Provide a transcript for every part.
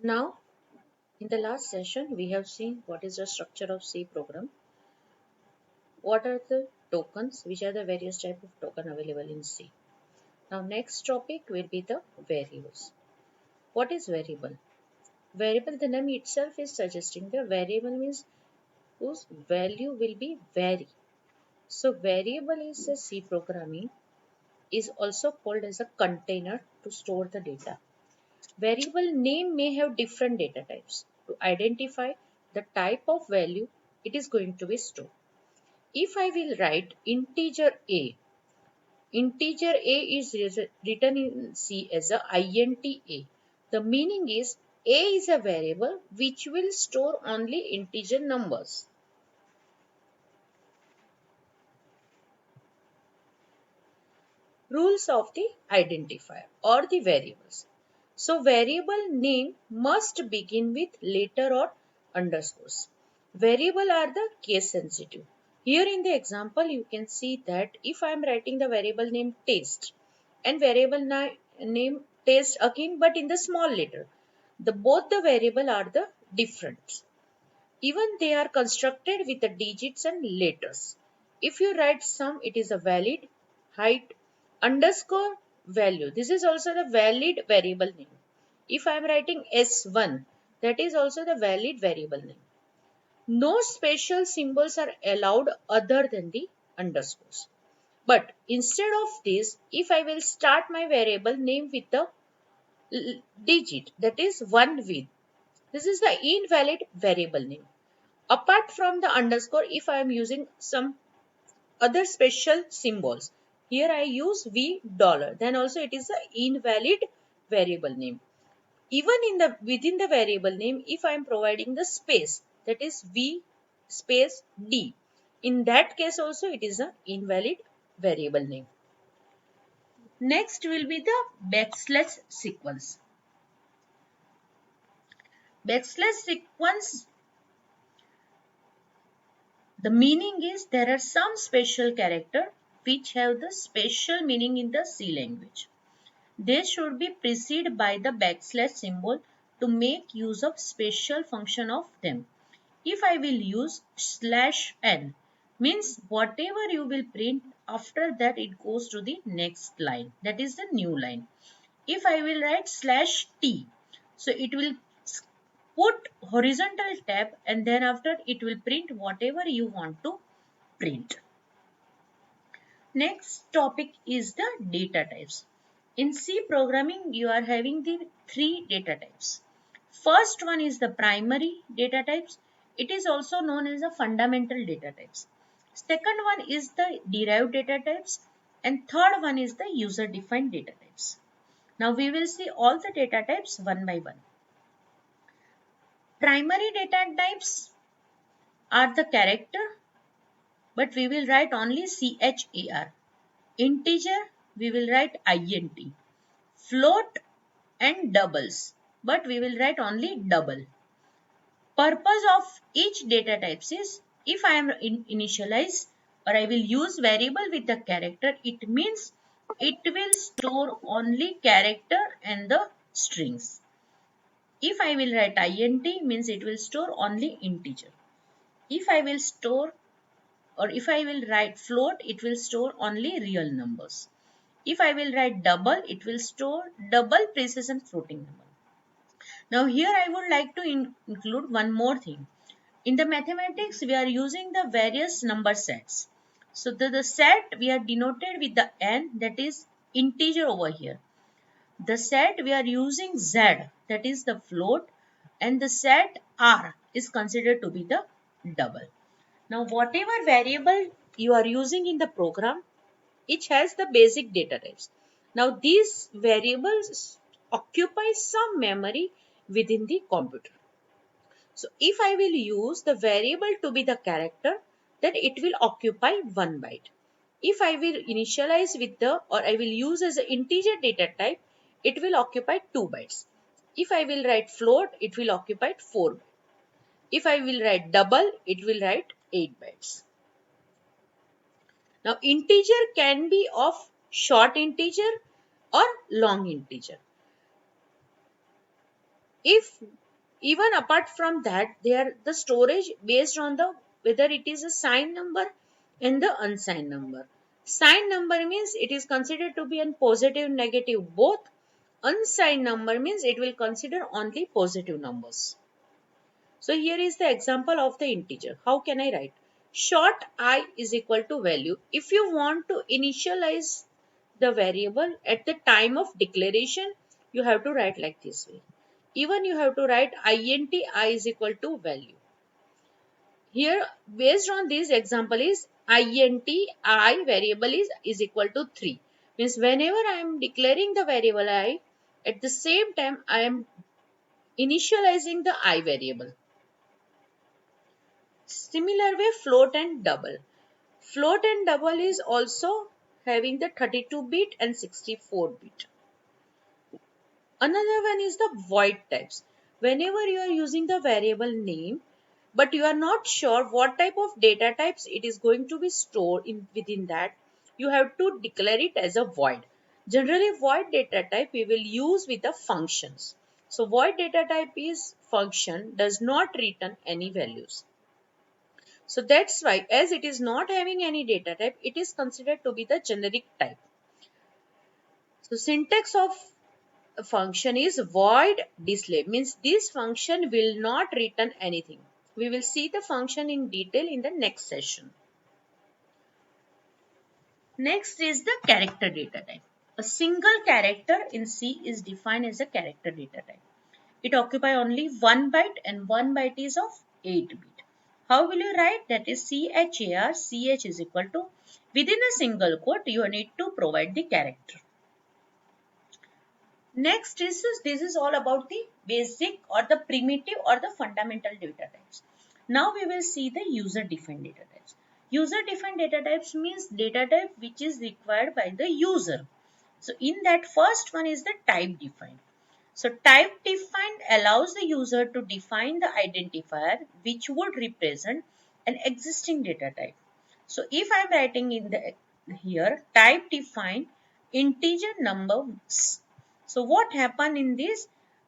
Now, in the last session, we have seen what is the structure of C program, what are the tokens, which are the various type of token available in C. Now, next topic will be the variables. What is variable? Variable, the name itself is suggesting the variable means whose value will be vary. So, variable is a C programming is also called as a container to store the data. Variable name may have different data types to identify the type of value it is going to be stored. If I will write integer a is written in C as a int a. The meaning is a is a variable which will store only integer numbers. Rules of the identifier or the variables. So variable name must begin with letter or underscores. Variable are the case sensitive. Here in the example you can see that if I am writing the variable name test and variable name test again but in the small letter, the both the variable are the different. Even they are constructed with the digits and letters. If you write sum, it is a valid height underscore value. This is also the valid variable name. If I am writing S1, that is also the valid variable name. No special symbols are allowed other than the underscores. But instead of this, if I will start my variable name with the digit, that is 1 with, this is the invalid variable name. Apart from the underscore, if I am using some other special symbols, here I use V dollar, then also it is an invalid variable name. Even in the within the variable name, if I am providing the space, that is V space D, in that case also it is an invalid variable name. Next will be the backslash sequence. Backslash sequence, the meaning is there are some special character which have the special meaning in the C language. They should be preceded by the backslash symbol to make use of special function of them. If I will use slash n, means whatever you will print after that it goes to the next line, that is the new line. If I will write slash t, so it will put horizontal tab and then after it will print whatever you want to print. Next topic is the data types. In C programming, you are having the three data types. First one is the primary data types. It is also known as the fundamental data types. Second one is the derived data types. And third one is the user defined data types. Now we will see all the data types one by one. Primary data types are the character, but we will write only char. Integer, we will write int. Float and doubles, but we will write only double. Purpose of each data types is if I am initialize or I will use variable with the character, it means it will store only character and the strings. If I will write int means it will store only integer. If I will store or if I will write float, it will store only real numbers. If I will write double, it will store double precision floating number. Now here I would like to include one more thing. In the mathematics, we are using the various number sets. So the set we are denoted with the n, that is integer over here. The set we are using z, that is the float, and the set r is considered to be the double. Now whatever variable you are using in the program, each has the basic data types. Now these variables occupy some memory within the computer. So if I will use the variable to be the character, then it will occupy 1 byte. If I will initialize with the or I will use as an integer data type, it will occupy 2 bytes. If I will write float, it will occupy 4 bytes. If I will write double, it will write 8 bytes. Now integer can be of short integer or long integer. If even apart from that, the storage based on the whether it is a signed number and the unsigned number. Signed number means it is considered to be a positive, negative both. Unsigned number means it will consider only positive numbers. So here is the example of the integer. How can I write? Short I is equal to value. If you want to initialize the variable at the time of declaration, you have to write like this way. Even you have to write int I is equal to value. Here, based on this example is int I variable is equal to 3. Means whenever I am declaring the variable I, at the same time I am initializing the I variable. Similar way, float and double. Float and double is also having the 32-bit and 64-bit. Another one is the void types. Whenever you are using the variable name, but you are not sure what type of data types it is going to be stored in within that, you have to declare it as a void. Generally, void data type we will use with the functions. So void data type is function does not return any values. So that's why as it is not having any data type, it is considered to be the generic type. So syntax of a function is void display, means this function will not return anything. We will see the function in detail in the next session. Next is the character data type. A single character in C is defined as a character data type. It occupies only 1 byte and 1 byte is of 8 bit. How will you write? That is char, ch is equal to, within a single quote you need to provide the character. Next is this is all about the basic or the primitive or the fundamental data types. Now we will see the user defined data types. User defined data types means data type which is required by the user. So in that first one is the type defined. So type defined allows the user to define the identifier which would represent an existing data type. So if I am writing in the here type defined integer numbers. So what happened in this?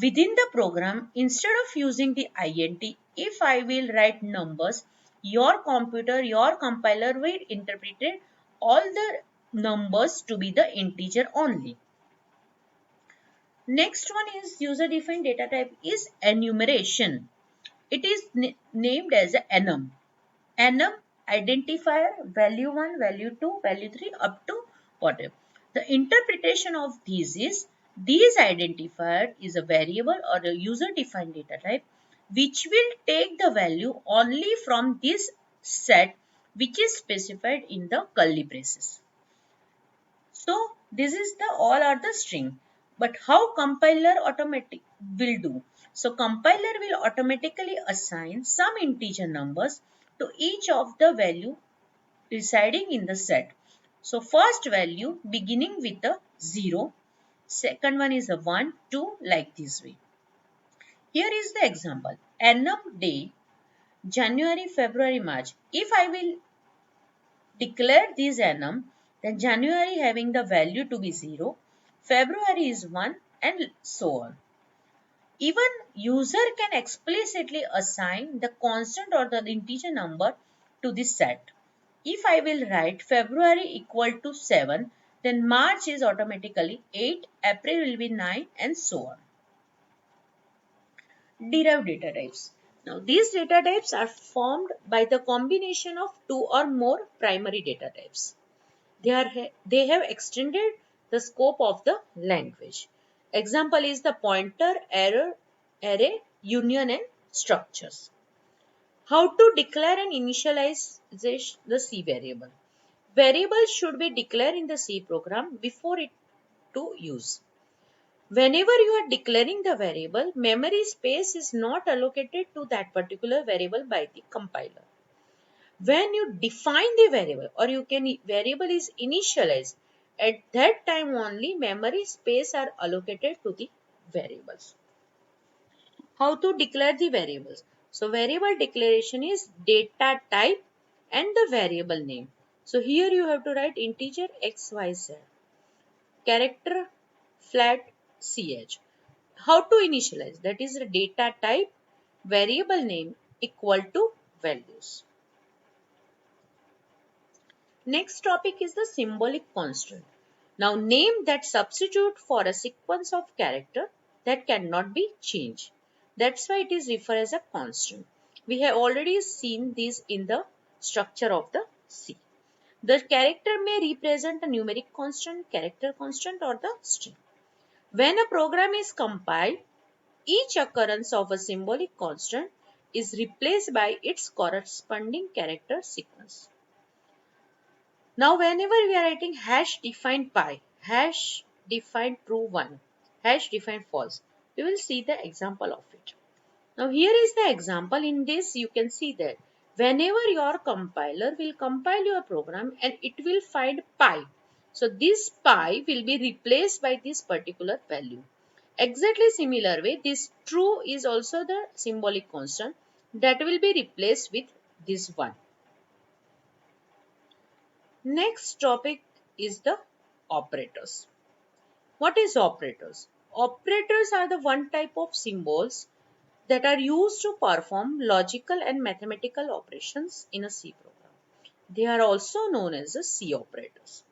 Within the program, instead of using the int, if I will write numbers, your computer, your compiler will interpret all the numbers to be the integer only. Next one is user defined data type is enumeration. It is named as enum. Enum identifier value 1, value 2, value 3 up to whatever. The interpretation of these is these identifier is a variable or a user defined data type which will take the value only from this set which is specified in the curly braces. So this is the all are the string. But how compiler automatic will do? So compiler will automatically assign some integer numbers to each of the value residing in the set. So first value beginning with a 0, second one is a 1, 2 like this way. Here is the example. Enum day January, February, March. If I will declare this enum, then January having the value to be 0, February is 1 and so on. Even user can explicitly assign the constant or the integer number to this set. If I will write February equal to 7, then March is automatically 8, April will be 9 and so on. Derived data types. Now these data types are formed by the combination of two or more primary data types. They have extended the scope of the language. Example is the pointer, array, union and structures. How to declare and initialize the C variable. Variable should be declared in the C program before it to use. Whenever you are declaring the variable, memory space is not allocated to that particular variable by the compiler. When you define the variable or you can variable is initialized, at that time only memory space are allocated to the variables. How to declare the variables? So variable declaration is data type and the variable name. So here you have to write integer xyz, character flat ch. How to initialize? That is the data type variable name equal to values. Next topic is the symbolic constant. Now name that substitute for a sequence of character that cannot be changed. That's why it is referred as a constant. We have already seen this in the structure of the C. The character may represent a numeric constant, character constant, or the string. When a program is compiled, each occurrence of a symbolic constant is replaced by its corresponding character sequence. Now, whenever we are writing hash define pi, hash define true 1, hash define false, we will see the example of it. Now, here is the example. In this, you can see that whenever your compiler will compile your program and it will find pi. So, this pi will be replaced by this particular value. Exactly similar way, this true is also the symbolic constant that will be replaced with this one. Next topic is the operators. What is operators? Operators are the one type of symbols that are used to perform logical and mathematical operations in a C program. They are also known as the C operators.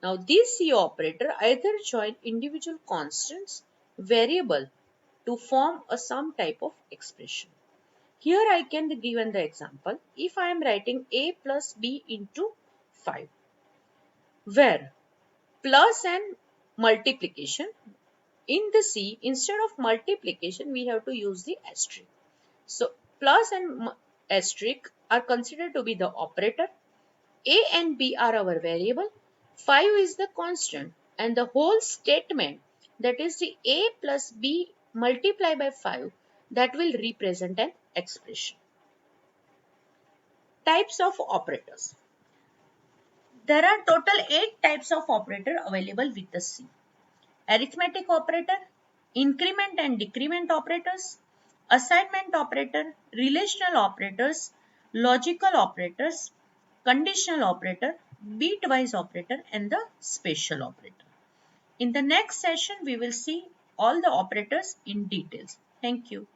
Now these C operator either join individual constants, variable to form a some type of expression. Here I can give an example. If I am writing a plus b into 5, where plus and multiplication, in the C, instead of multiplication, we have to use the asterisk. So, plus and asterisk are considered to be the operator. A and B are our variable. 5 is the constant. And the whole statement, that is the A plus B multiplied by 5, that will represent an expression. Types of operators. There are total 8 types of operator available with the C. Arithmetic operator, increment and decrement operators, assignment operator, relational operators, logical operators, conditional operator, bitwise operator, and the special operator. In the next session, we will see all the operators in details. Thank you.